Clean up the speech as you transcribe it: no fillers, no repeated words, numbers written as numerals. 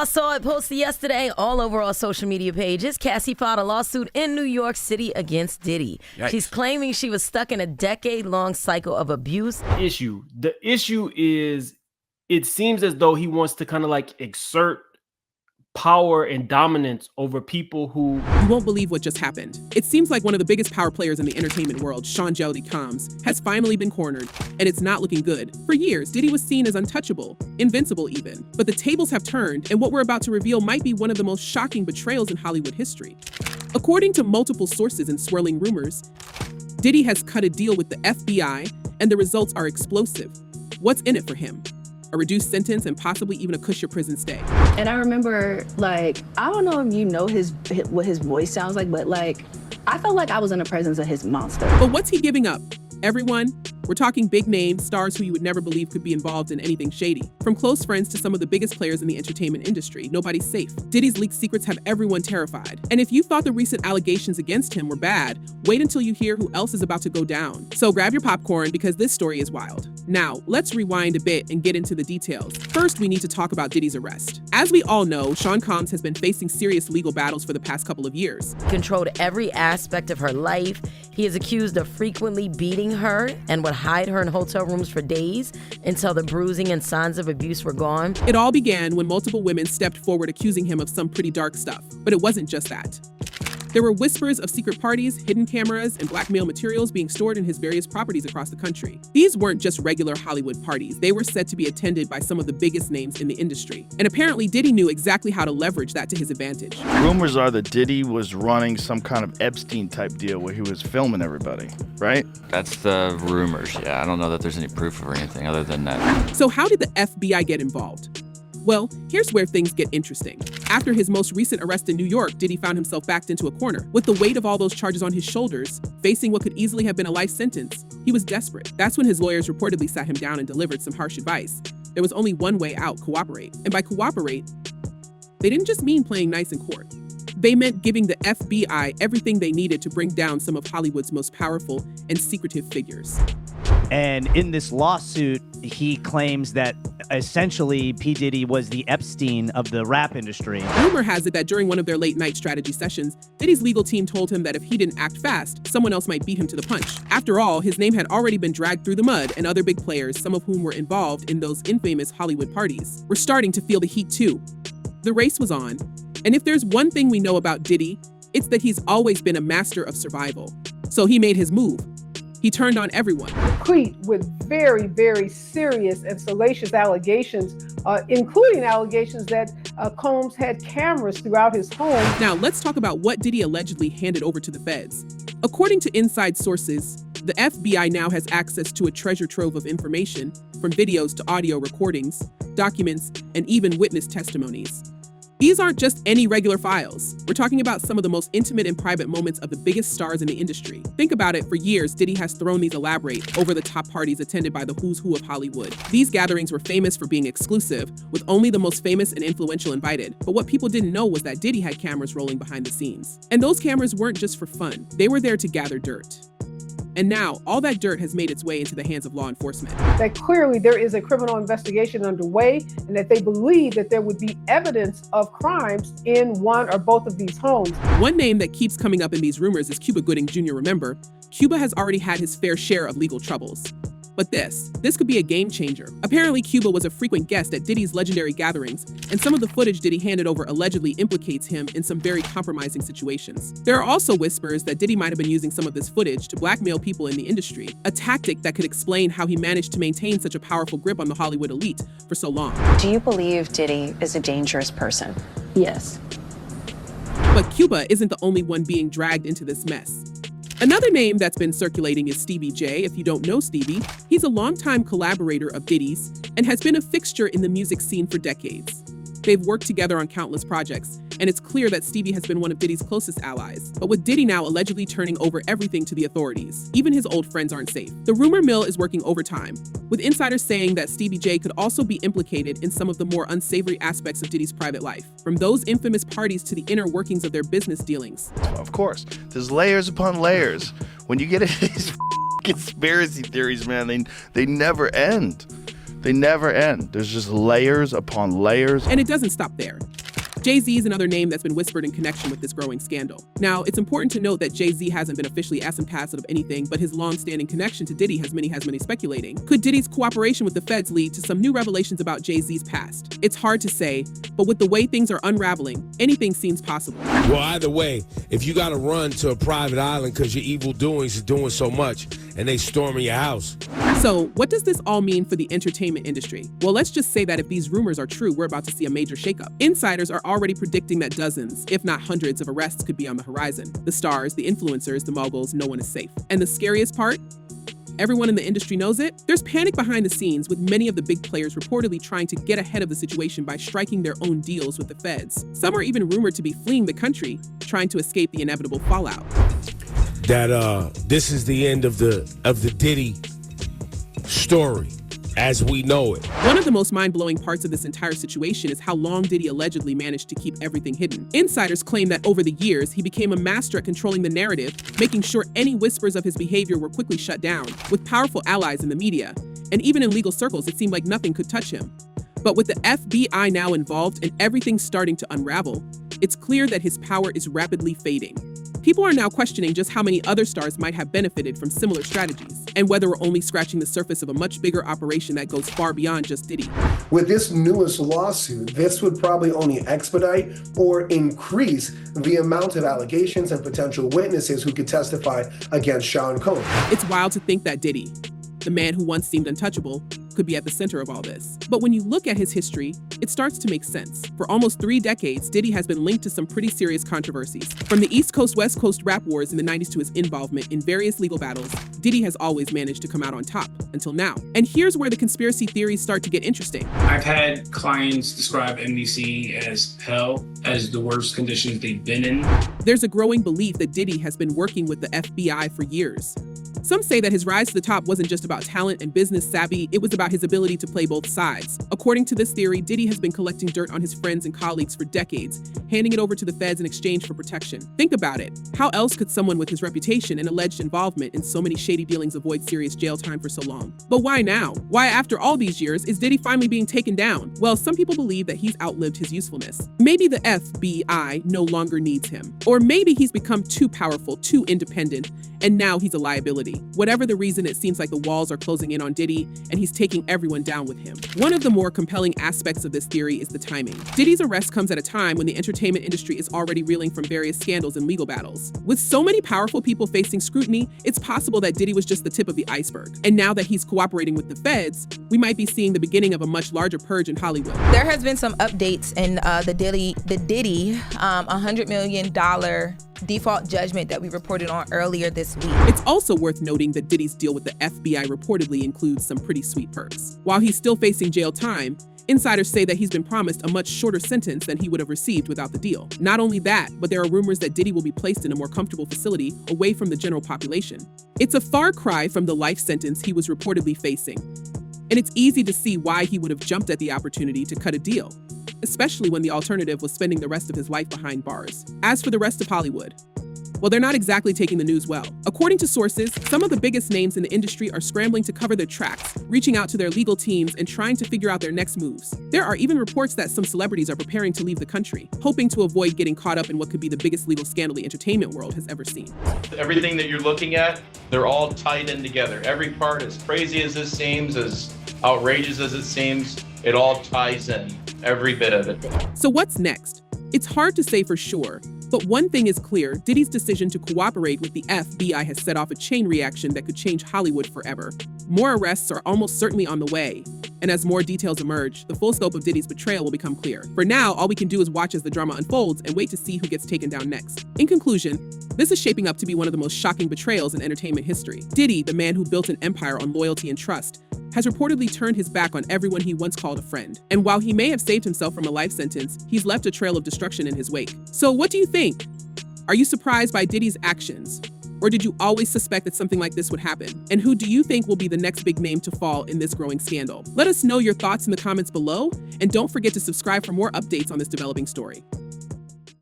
I saw it posted yesterday all over our social media pages. Cassie filed a lawsuit in New York City against Diddy. Yikes. She's claiming she was stuck in a decade-long cycle of abuse. The issue is it seems as though he wants to kind of like exert power and dominance over people who... You won't believe what just happened. It seems like one of the biggest power players in the entertainment world, Sean Jelly Combs, has finally been cornered, and it's not looking good. For years, Diddy was seen as untouchable, invincible even. But the tables have turned, and what we're about to reveal might be one of the most shocking betrayals in Hollywood history. According to multiple sources and swirling rumors, Diddy has cut a deal with the FBI, and the results are explosive. What's in it for him? A reduced sentence and possibly even a cushier prison stay. And I remember, like, I don't know if you know what his voice sounds like, but like, I felt like I was in the presence of his monster. But what's he giving up? Everyone? We're talking big names, stars who you would never believe could be involved in anything shady. From close friends to some of the biggest players in the entertainment industry, nobody's safe. Diddy's leaked secrets have everyone terrified. And if you thought the recent allegations against him were bad, wait until you hear who else is about to go down. So grab your popcorn because this story is wild. Now, let's rewind a bit and get into the details. First, we need to talk about Diddy's arrest. As we all know, Sean Combs has been facing serious legal battles for the past couple of years. He controlled every aspect of her life. He is accused of frequently beating her and would hide her in hotel rooms for days until the bruising and signs of abuse were gone. It all began when multiple women stepped forward accusing him of some pretty dark stuff. But it wasn't just that. There were whispers of secret parties, hidden cameras, and blackmail materials being stored in his various properties across the country. These weren't just regular Hollywood parties. They were said to be attended by some of the biggest names in the industry. And apparently Diddy knew exactly how to leverage that to his advantage. Rumors are that Diddy was running some kind of Epstein-type deal where he was filming everybody, right? That's the rumors, yeah. I don't know that there's any proof or anything other than that. So how did the FBI get involved? Well, here's where things get interesting. After his most recent arrest in New York, Diddy found himself backed into a corner. With the weight of all those charges on his shoulders, facing what could easily have been a life sentence, he was desperate. That's when his lawyers reportedly sat him down and delivered some harsh advice. There was only one way out: cooperate. And by cooperate, they didn't just mean playing nice in court. They meant giving the FBI everything they needed to bring down some of Hollywood's most powerful and secretive figures. And in this lawsuit, he claims that essentially P. Diddy was the Epstein of the rap industry. Rumor has it that during one of their late-night strategy sessions, Diddy's legal team told him that if he didn't act fast, someone else might beat him to the punch. After all, his name had already been dragged through the mud, and other big players, some of whom were involved in those infamous Hollywood parties, were starting to feel the heat too. The race was on, and if there's one thing we know about Diddy, it's that he's always been a master of survival. So he made his move. He turned on everyone. Complete with very, very serious and salacious allegations, including allegations that Combs had cameras throughout his home. Now, let's talk about what Diddy allegedly handed over to the feds. According to inside sources, the FBI now has access to a treasure trove of information, from videos to audio recordings, documents, and even witness testimonies. These aren't just any regular files. We're talking about some of the most intimate and private moments of the biggest stars in the industry. Think about it, for years, Diddy has thrown these elaborate, over-the-top parties attended by the who's who of Hollywood. These gatherings were famous for being exclusive, with only the most famous and influential invited. But what people didn't know was that Diddy had cameras rolling behind the scenes. And those cameras weren't just for fun. They were there to gather dirt. And now, all that dirt has made its way into the hands of law enforcement. That clearly there is a criminal investigation underway, and that they believe that there would be evidence of crimes in one or both of these homes. One name that keeps coming up in these rumors is Cuba Gooding Jr. Remember, Cuba has already had his fair share of legal troubles. But this could be a game changer. Apparently, Cuba was a frequent guest at Diddy's legendary gatherings, and some of the footage Diddy handed over allegedly implicates him in some very compromising situations. There are also whispers that Diddy might have been using some of this footage to blackmail people in the industry, a tactic that could explain how he managed to maintain such a powerful grip on the Hollywood elite for so long. Do you believe Diddy is a dangerous person? Yes. But Cuba isn't the only one being dragged into this mess. Another name that's been circulating is Stevie J. If you don't know Stevie, he's a longtime collaborator of Diddy's and has been a fixture in the music scene for decades. They've worked together on countless projects, and it's clear that Stevie has been one of Diddy's closest allies. But with Diddy now allegedly turning over everything to the authorities, even his old friends aren't safe. The rumor mill is working overtime, with insiders saying that Stevie J could also be implicated in some of the more unsavory aspects of Diddy's private life, from those infamous parties to the inner workings of their business dealings. Of course, there's layers upon layers. When you get into these conspiracy theories, man, they never end. They never end. There's just layers upon layers. And it doesn't stop there. Jay-Z is another name that's been whispered in connection with this growing scandal. Now, it's important to note that Jay-Z hasn't been officially asked and passed of anything, but his long-standing connection to Diddy has many speculating. Could Diddy's cooperation with the feds lead to some new revelations about Jay-Z's past? It's hard to say, but with the way things are unraveling, anything seems possible. Well, either way, if you gotta run to a private island because your evil doings are doing so much and they storming your house. So, what does this all mean for the entertainment industry? Well, let's just say that if these rumors are true, we're about to see a major shakeup. Insiders are already predicting that dozens, if not hundreds, of arrests could be on the horizon. The stars, the influencers, the moguls, no one is safe. And the scariest part? Everyone in the industry knows it. There's panic behind the scenes, with many of the big players reportedly trying to get ahead of the situation by striking their own deals with the feds. Some are even rumored to be fleeing the country, trying to escape the inevitable fallout. That this is the end of the Diddy story as we know it. One of the most mind-blowing parts of this entire situation is how long Diddy allegedly managed to keep everything hidden. Insiders claim that over the years, he became a master at controlling the narrative, making sure any whispers of his behavior were quickly shut down. With powerful allies in the media, and even in legal circles, it seemed like nothing could touch him. But with the FBI now involved and everything starting to unravel, it's clear that his power is rapidly fading. People are now questioning just how many other stars might have benefited from similar strategies, and whether we're only scratching the surface of a much bigger operation that goes far beyond just Diddy. With this newest lawsuit, this would probably only expedite or increase the amount of allegations and potential witnesses who could testify against Sean Combs. It's wild to think that Diddy, the man who once seemed untouchable, could be at the center of all this. But when you look at his history, it starts to make sense. For almost 3 decades, Diddy has been linked to some pretty serious controversies. From the East Coast-West Coast rap wars in the 90s to his involvement in various legal battles, Diddy has always managed to come out on top, until now. And here's where the conspiracy theories start to get interesting. I've had clients describe NBC as hell, as the worst conditions they've been in. There's a growing belief that Diddy has been working with the FBI for years. Some say that his rise to the top wasn't just about talent and business savvy, it was about his ability to play both sides. According to this theory, Diddy has been collecting dirt on his friends and colleagues for decades, handing it over to the feds in exchange for protection. Think about it. How else could someone with his reputation and alleged involvement in so many shady dealings avoid serious jail time for so long? But why now? Why, after all these years, is Diddy finally being taken down? Well, some people believe that he's outlived his usefulness. Maybe the FBI no longer needs him. Or maybe he's become too powerful, too independent, and now he's a liability. Whatever the reason, it seems like the walls are closing in on Diddy, and he's taking everyone down with him. One of the more compelling aspects of this theory is the timing. Diddy's arrest comes at a time when the entertainment industry is already reeling from various scandals and legal battles. With so many powerful people facing scrutiny, it's possible that Diddy was just the tip of the iceberg. And now that he's cooperating with the feds, we might be seeing the beginning of a much larger purge in Hollywood. There has been some updates in the Diddy $100 million default judgment that we reported on earlier this week. It's also worth noting that Diddy's deal with the FBI reportedly includes some pretty sweet perks. While he's still facing jail time, insiders say that he's been promised a much shorter sentence than he would have received without the deal. Not only that, but there are rumors that Diddy will be placed in a more comfortable facility away from the general population. It's a far cry from the life sentence he was reportedly facing. And it's easy to see why he would have jumped at the opportunity to cut a deal, especially when the alternative was spending the rest of his life behind bars. As for the rest of Hollywood, well, they're not exactly taking the news well. According to sources, some of the biggest names in the industry are scrambling to cover their tracks, reaching out to their legal teams and trying to figure out their next moves. There are even reports that some celebrities are preparing to leave the country, hoping to avoid getting caught up in what could be the biggest legal scandal the entertainment world has ever seen. Everything that you're looking at, they're all tied in together. Every part, as crazy as this seems, as outrageous as it seems, it all ties in, every bit of it. So what's next? It's hard to say for sure, but one thing is clear, Diddy's decision to cooperate with the FBI has set off a chain reaction that could change Hollywood forever. More arrests are almost certainly on the way, and as more details emerge, the full scope of Diddy's betrayal will become clear. For now, all we can do is watch as the drama unfolds and wait to see who gets taken down next. In conclusion, this is shaping up to be one of the most shocking betrayals in entertainment history. Diddy, the man who built an empire on loyalty and trust, has reportedly turned his back on everyone he once called a friend. And while he may have saved himself from a life sentence, he's left a trail of destruction in his wake. So what do you think? Are you surprised by Diddy's actions? Or did you always suspect that something like this would happen? And who do you think will be the next big name to fall in this growing scandal? Let us know your thoughts in the comments below, and don't forget to subscribe for more updates on this developing story.